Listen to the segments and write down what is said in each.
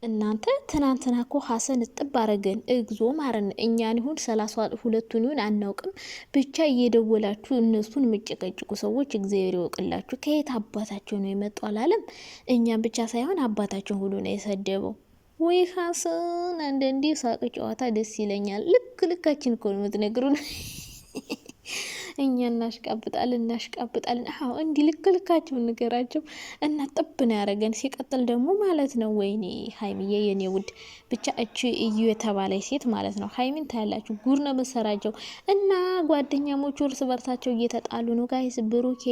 እናንተ ትናንትና እኮ ሀሰን እጥብ አረገን እግዞ ማረን እኛን ይሁን 32ቱን ይሁን አናውቅም ብቻ እየደወላችሁ እነሱን ምጨቀጭቁ ሰዎች እግዚአብሔር ይወቅላችሁ ከየት አባታቸው ነው የመጣው አላለም እኛን ብቻ ሳይሆን አባታቸው ሁሉ ነው የሰደበው ወይ ሀሰን አንዴ ሳቅ ጨዋታ ደስ ይለኛል ልካችን እኮ ነው የምትነግሩን እኛ እናሽቃብጣለን አዎ እንዲ ልክልካቸው ንገራቸው እና ጥብ ነው ያረገን ሲቀጥል ደግሞ ማለት ነው ወይኔ ሀይሚዬ የኔ ውድ ብቻ እቺ እዩ የተባለች ሴት ማለት ነው ሀይሚን ታያላችሁ ጉር ነው መሰራቸው እና ጓደኛሞቹ እርስ በርሳቸው እየተጣሉ ነው ጋይስ ብሩኬ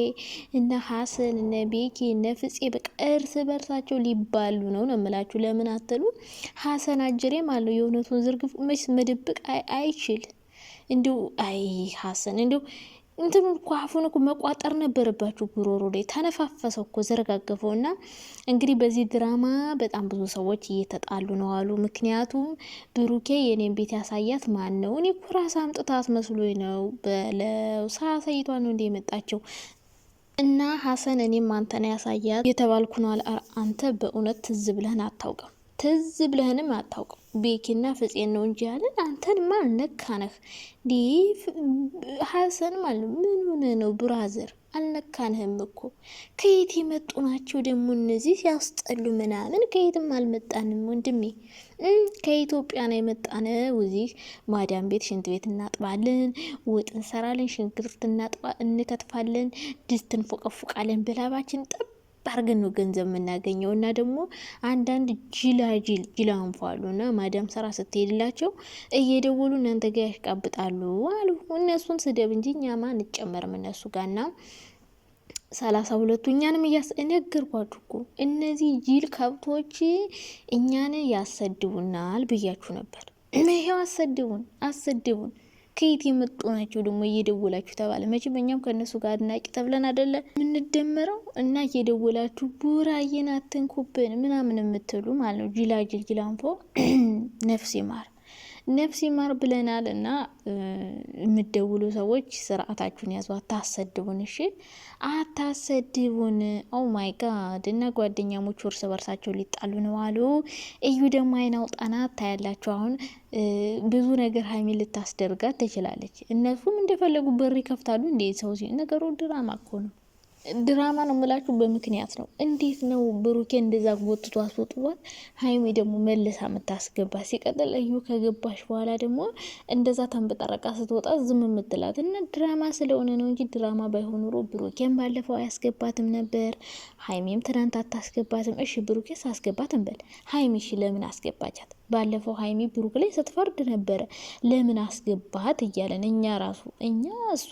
እና ሀሰን እና ቤኪ እና ፍፄ በቃ እርስ በርሳቸው ሊባሉ ነው የምላችሁ ለምን አትሉ ሀሰን አጀሬ ማለት ነው የእውነቱን ዝርግፍ መድብቅ አይችል እንዲሁ አይ ሀሰን እንዲሁ እንትን እኮ አፉን እኮ መቋጠር ነበረባችሁ ጉሮሮ ላይ ተነፋፈሰው እኮ ዘረጋገፈውና እንግዲህ በዚህ ድራማ በጣም ብዙ ሰዎች እየተጣሉ ነው አሉ ምክንያቱም ብሩኬ የኔን ቤት ያሳያት ማን ነው እኔ እኮ ራስ አምጥታት መስሎኝ ነው በለው ሳሳይቷ ነው እንደ የመጣቸው እና ሀሰን እኔም አንተን ያሳያት የተባልኩ ነው አንተ በእውነት ትዝ ብለህን አታውቅም ቤኪና ፍፄን ነው እንጂ ያለን አንተን ማን ነካነህ ሀሰን ማለት ምን ሆነ ነው ብራዘር አልነካንህም እኮ ከየት የመጡ ናቸው ደግሞ እነዚህ ሲያስጠሉ ምናምን ከየትም አልመጣንም ወንድሜ ከኢትዮጵያ ነው የመጣነው እዚህ ማዳም ቤት ሽንት ቤት እናጥባለን ወጥ እንሰራለን ሽንኩርት እንከትፋለን ድስት እንፎቀፉቃለን በላባችን ባርገን ነው ገንዘብ የምናገኘው እና ደግሞ አንዳንድ ጅላንፋሉና ማዳም ስራ ስትሄድላቸው እየደወሉ እናንተ ጋር ያሽቃብጣሉ አሉ እነሱን ስደብ እንጂ እኛማ እንጨመርም እነሱ ጋርና 32ቱ እኛንም እያስነገርኳችሁ እኮ እነዚህ ጅል ከብቶች እኛን ያሰድቡናል ብያችሁ ነበር ይሄው አሰድቡን ከየት የመጡ ናቸው ደግሞ እየደወላችሁ ተባለ መቼም እኛም ከነሱ ጋር አድናቂ ተብለን አይደለ ምንደመረው እና እየደወላችሁ ቡራዬን አትንኩብን ምናምን የምትሉ ማለት ነው ጅላንፎ ነፍስ ይማር ብለናል እና የምትደውሉ ሰዎች ስርዓታችሁን ያዙ አታሰድቡን እሺ አታሰድቡን ኦ ማይ ጋድ እና ጓደኛሞች እርስ በርሳቸው ሊጣሉ ነው አሉ እዩ ደግሞ አይናውጣና ታያላችሁ አሁን ብዙ ነገር ሀይሚን ልታስደርጋት ትችላለች እነሱም እንደፈለጉ በር ይከፍታሉ እንዴ ሰው ነገሩ ድራማ እኮ ነው ድራማ ነው የምላችሁ በምክንያት ነው እንዴት ነው ብሩኬ እንደዛ ጎትቶ አስወጥቷት ሀይሚ ደግሞ መልሳ የምታስገባ ሲቀጥል እዩ ከገባሽ በኋላ ደግሞ እንደዛ ተንበጠረቃ ስትወጣ ዝም የምትላት እና ድራማ ስለሆነ ነው እንጂ ድራማ ባይሆን ኖሮ ብሩኬን ባለፈው አያስገባትም ነበር ሀይሚም ትናንት አታስገባትም እሺ ብሩኬስ አስገባት እንበል ሀይሚ እሺ ለምን አስገባቻት ባለፈው ሀይሚ ብሩክ ላይ ስትፈርድ ነበረ ለምን አስገባት እያለን እኛ እሷ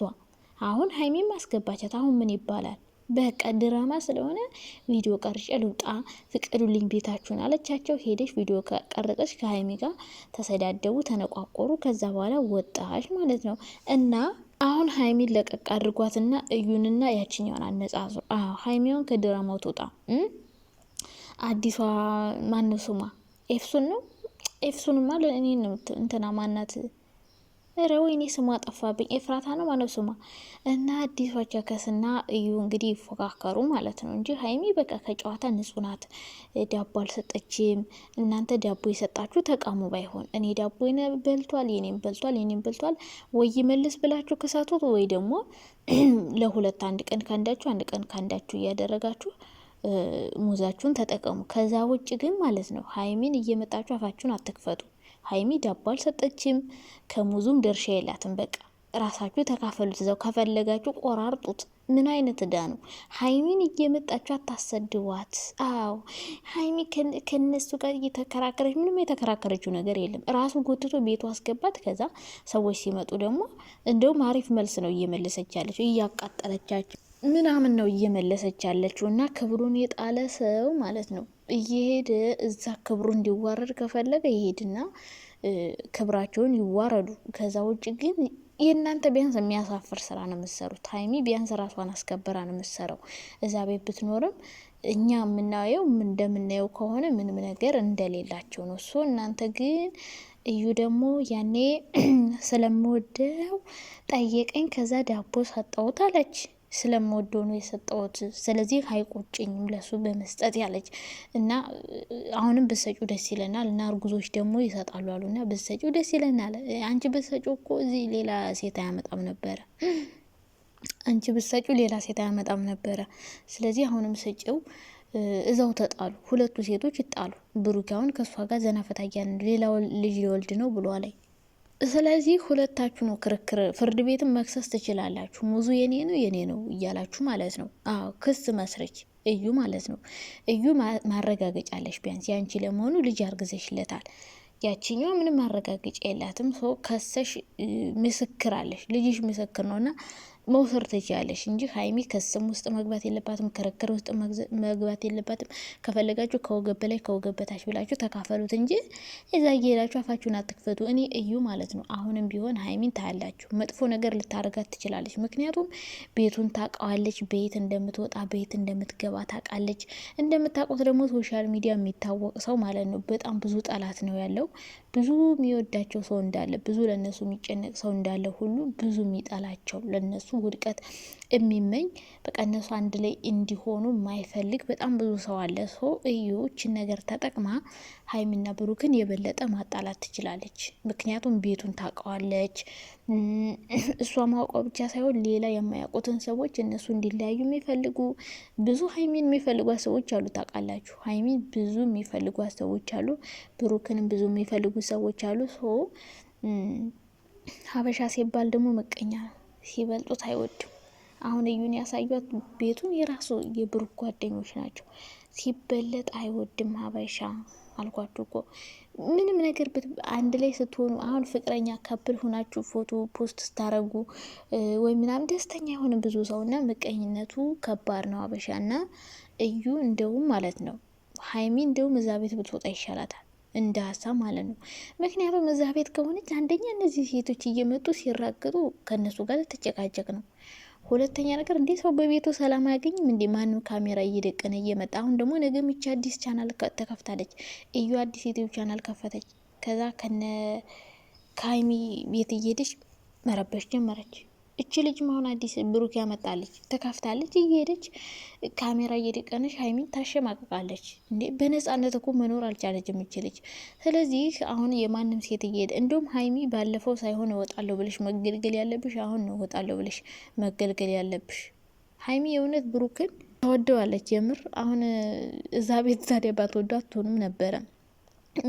አሁን ሀይሚም አስገባቻት አሁን ምን ይባላል በቃ ድራማ ስለሆነ ቪዲዮ ቀርጬ ልውጣ ፍቅዱልኝ ቤታችሁን አለቻቸው ሄደሽ ቪዲዮ ቀረጸሽ ከሀይሚ ጋር ተሰዳደቡ ተነቋቆሩ ከዛ በኋላ ወጣሽ ማለት ነው እና አሁን ሀይሚን ለቀቅ አድርጓትና እዩንና ያችኛውን አነጻጽሩ ሀይሚውን ከድራማው ትውጣ አዲሷ ማነው ስሟ ኤፍሱንማ ለእኔ ነው እንትና ማናት ወይኔ ስሟ ጠፋብኝ ኤፍራታ ነው ማለት ስሟ እና አዲሷ ቸከስና እዩ እንግዲህ ይፎካከሩ ማለት ነው እንጂ ሀይሚ በቃ ከጨዋታ ንጹህ ናት ዳቦ አልሰጠችም እናንተ ዳቦ የሰጣችሁ ተቃሙ ባይሆን እኔ ዳቦ በልቷል የኔም በልቷል ወይ መልስ ብላችሁ ከሳቱት ወይ ደግሞ ለሁለት አንድ ቀን ካንዳችሁ እያደረጋችሁ ሙዛችሁን ተጠቀሙ ከዛ ውጭ ግን ማለት ነው ሀይሚን እየመጣችሁ አፋችሁን አትክፈቱ ሀይሚ ዳቦ አልሰጠችም ከሙዙም ድርሻ የላትም በቃ ራሳችሁ ተካፈሉት እዛው ከፈለጋችሁ ቆራርጡት ምን አይነት እዳ ነው ሀይሚን እየመጣችሁ አታሰድዋት አዎ ሀይሚ ከነሱ ጋር እየተከራከረች ምንም የተከራከረችው ነገር የለም ራሱ ጎትቶ ቤቱ አስገባት ከዛ ሰዎች ሲመጡ ደግሞ እንደውም አሪፍ መልስ ነው እየመለሰች ያለችው እያቃጠለቻቸው ምናምን ነው እየመለሰች ያለችው እና ክብሩን የጣለ ሰው ማለት ነው እየሄደ እዛ ክብሩ እንዲዋረድ ከፈለገ ይሄድና ክብራቸውን ይዋረዱ ከዛ ውጭ ግን የእናንተ ቢያንስ የሚያሳፍር ስራ ነው የምትሰሩት ሀይሚ ቢያንስ ራሷን አስከበራ ነው የምትሰራው እዛ ቤት ብትኖርም እኛ የምናየው እንደምናየው ከሆነ ምንም ነገር እንደሌላቸው ነው እሱ እናንተ ግን እዩ ደግሞ ያኔ ስለምወደው ጠየቀኝ ከዛ ዳቦ ሰጠሁት አለች ስለምወደው ነው የሰጠሁት። ስለዚህ አይቆጭኝም ለሱ በመስጠት ያለች እና አሁንም ብትሰጪው ደስ ይለናል እና እርጉዞች ደግሞ ይሰጣሉ አሉና ብትሰጪው ደስ ይለናል። አንቺ ብትሰጪው እኮ እዚህ ሌላ ሴት አያመጣም ነበረ። አንቺ ብትሰጪው ሌላ ሴት አያመጣም ነበረ። ስለዚህ አሁንም ሰጪው። እዛው ተጣሉ፣ ሁለቱ ሴቶች ይጣሉ። ብሩክ አሁን ከእሷ ጋር ዘና ፈታ እያልን ሌላ ልጅ ሊወልድ ነው ብሏለኝ። ስለዚህ ሁለታችሁ ነው ክርክር። ፍርድ ቤትም መክሰስ ትችላላችሁ። ሙዙ የኔ ነው እያላችሁ ማለት ነው። አዎ ክስ መስረች እዩ ማለት ነው። እዩ ማረጋገጫለሽ፣ ቢያንስ ያንቺ ለመሆኑ ልጅ አርግዘሽለታል። ያቺኛው ምንም ማረጋገጫ የላትም። ሰው ከሰሽ ምስክር አለሽ፣ ልጅሽ ምስክር ነውና መውሰር ትችያለሽ እንጂ ሀይሚ ከስም ውስጥ መግባት የለባትም፣ ክርክር ውስጥ መግባት የለባትም። ከፈለጋችሁ ከወገብ በላይ ከወገብ በታች ብላችሁ ተካፈሉት እንጂ እዛ እየሄዳችሁ አፋችሁን አትክፈቱ። እኔ እዩ ማለት ነው። አሁንም ቢሆን ሀይሚን ታያላችሁ፣ መጥፎ ነገር ልታደርጋት ትችላለች። ምክንያቱም ቤቱን ታውቀዋለች፣ ቤት እንደምትወጣ ቤት እንደምትገባ ታውቃለች። እንደምታውቁት ደግሞ ሶሻል ሚዲያ የሚታወቅ ሰው ማለት ነው። በጣም ብዙ ጠላት ነው ያለው። ብዙ የሚወዳቸው ሰው እንዳለ፣ ብዙ ለነሱ የሚጨነቅ ሰው እንዳለ ሁሉ ብዙ የሚጠላቸው ለነሱ ውድቀት የሚመኝ በቃ እነሱ አንድ ላይ እንዲሆኑ የማይፈልግ በጣም ብዙ ሰው አለ። ሰው እዩችን ነገር ተጠቅማ ሀይሚና ብሩክን የበለጠ ማጣላት ትችላለች። ምክንያቱም ቤቱን ታውቀዋለች። እሷ ማውቀው ብቻ ሳይሆን ሌላ የማያውቁትን ሰዎች እነሱ እንዲለያዩ የሚፈልጉ ብዙ ሀይሚን የሚፈልጓት ሰዎች አሉ። ታውቃላችሁ፣ ሀይሚን ብዙ የሚፈልጓት ሰዎች አሉ። ብሩክንም ብዙ የሚፈልጉ ሰዎች አሉ። ሀበሻ ሲባል ደግሞ መቀኛ ነው። ሲበልጡት አይወድም። አሁን እዩን ያሳዩት ቤቱን የራሱ የብሩክ ጓደኞች ናቸው። ሲበለጥ አይወድም ሀበሻ። አልኳችሁ እኮ ምንም ነገር አንድ ላይ ስትሆኑ፣ አሁን ፍቅረኛ ካፕል ሆናችሁ ፎቶ ፖስት ስታረጉ ወይ ምናምን ደስተኛ የሆነ ብዙ ሰው እና ምቀኝነቱ ከባድ ነው ሀበሻ። እና እዩ እንደውም ማለት ነው ሀይሚ እንደውም እዛ ቤት ብትወጣ ይሻላታል እንደ ሀሳብ ማለት ነው። ምክንያቱም እዛ ቤት ከሆነች አንደኛ እነዚህ ሴቶች እየመጡ ሲራገጡ ከእነሱ ጋር ትጨቃጨቅ ነው። ሁለተኛ ነገር እንዴ ሰው በቤቱ ሰላም አያገኝም እንዴ? ማንም ካሜራ እየደቀነ እየመጣ። አሁን ደግሞ ነገ ሚቻ አዲስ ቻናል ተከፍታለች። እዩ አዲስ ዩቲዩብ ቻናል ከፈተች። ከዛ ከሀይሚ ቤት እየሄደች መረበሽ ጀመረች። እች ልጅ መሆን አዲስ ብሩክ ያመጣለች ተከፍታለች። እየሄደች ካሜራ እየደቀነች ሀይሚን ታሸማቅቃለች። እንዴ በነጻነት እኮ መኖር አልቻለችም እች ልጅ። ስለዚህ አሁን የማንም ሴት እየሄደ እንደውም ሀይሚ ባለፈው ሳይሆን እወጣለሁ ብለሽ መገልገል ያለብሽ አሁን ነው እወጣለሁ ብለሽ መገልገል ያለብሽ። ሀይሚ የእውነት ብሩክን ተወደዋለች የምር። አሁን እዛ ቤት ታዲያ ባትወዱ አትሆኑም ነበረ።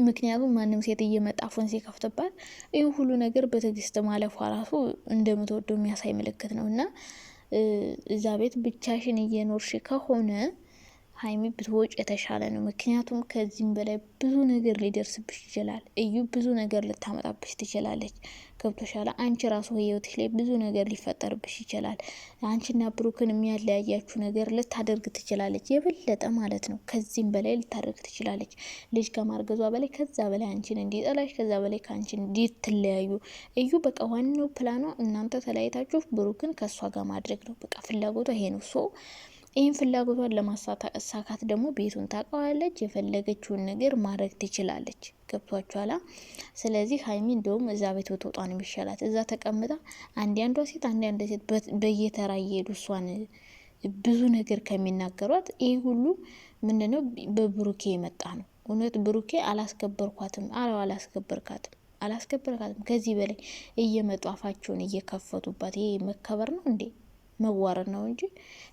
ምክንያቱም ማንም ሴት እየመጣ አፉን ሲከፍትባት ይህ ሁሉ ነገር በትዕግስት ማለፏ ራሱ እንደምትወደው የሚያሳይ ምልክት ነው። እና እዛ ቤት ብቻሽን እየኖርሽ ከሆነ ሀይሚ ብትወጭ የተሻለ ነው። ምክንያቱም ከዚህም በላይ ብዙ ነገር ሊደርስብሽ ይችላል። እዩ ብዙ ነገር ልታመጣብሽ ትችላለች። ገብቶሻል? አንቺ ራሱ ህይወትሽ ላይ ብዙ ነገር ሊፈጠርብሽ ይችላል። አንቺና ብሩክን የሚያለያያችሁ ነገር ልታደርግ ትችላለች፣ የበለጠ ማለት ነው። ከዚህም በላይ ልታደርግ ትችላለች። ልጅ ከማርገዟ በላይ ከዛ በላይ አንቺን እንዲጠላሽ፣ ከዛ በላይ ከአንቺ እንዲትለያዩ። እዩ በቃ ዋናው ፕላኗ እናንተ ተለያይታችሁ ብሩክን ከእሷ ጋር ማድረግ ነው። በቃ ፍላጎቷ ይሄ ነው። ይህን ፍላጎቷን ለማሳካት ደግሞ ቤቱን ታውቀዋለች። የፈለገችውን ነገር ማድረግ ትችላለች። ገብቷችኋላ? ስለዚህ ሀይሚ እንደውም እዛ ቤት ብትወጣ ነው የሚሻላት። እዛ ተቀምጣ አንዷ ሴት በየተራ እየሄዱ እሷን ብዙ ነገር ከሚናገሯት ይህ ሁሉ ምንድነው በብሩኬ የመጣ ነው። እውነት ብሩኬ አላስከበርካትም። ከዚህ በላይ እየመጡ አፋቸውን እየከፈቱባት ይሄ መከበር ነው እንዴ? መዋረድ ነው እንጂ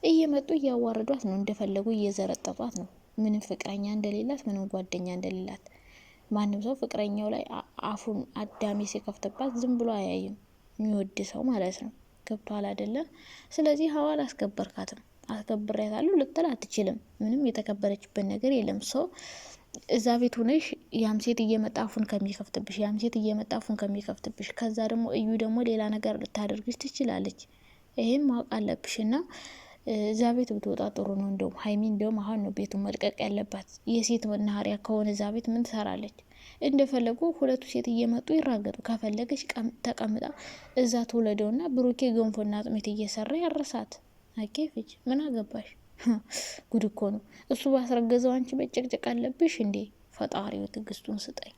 እየመጡ እያዋረዷት ነው። እንደፈለጉ እየዘረጠጧት ነው። ምንም ፍቅረኛ እንደሌላት፣ ምንም ጓደኛ እንደሌላት። ማንም ሰው ፍቅረኛው ላይ አፉን አዳሜ ሲከፍትባት ዝም ብሎ አያይም፣ የሚወድ ሰው ማለት ነው። ገብቷል አይደለ? ስለዚህ ሀዋ አላስከበርካትም። አስከብሬያታለሁ ልትል አትችልም። ምንም የተከበረችበት ነገር የለም። ሰው እዛ ቤት ሆነሽ ያም ሴት እየመጣ አፉን ከሚከፍትብሽ ከዛ ደግሞ እዩ ደግሞ ሌላ ነገር ልታደርግሽ ትችላለች። ይሄን ማወቅ አለብሽ። እና እዛ ቤት ብትወጣ ጥሩ ነው። እንደውም ሀይሚ እንደውም አሁን ነው ቤቱን መልቀቅ ያለባት። የሴት መናኸሪያ ከሆነ እዛ ቤት ምን ትሰራለች? እንደፈለጉ ሁለቱ ሴት እየመጡ ይራገጡ። ከፈለገች ተቀምጣ እዛ ትውለደውና ብሩኬ ገንፎና አጥሜት እየሰራ ያረሳት። አኬፍች ምን አገባሽ? ጉድ እኮ ነው። እሱ ባስረገዘው አንቺ በጨቅጨቅ አለብሽ እንዴ? ፈጣሪው ትዕግስቱን ስጠኝ።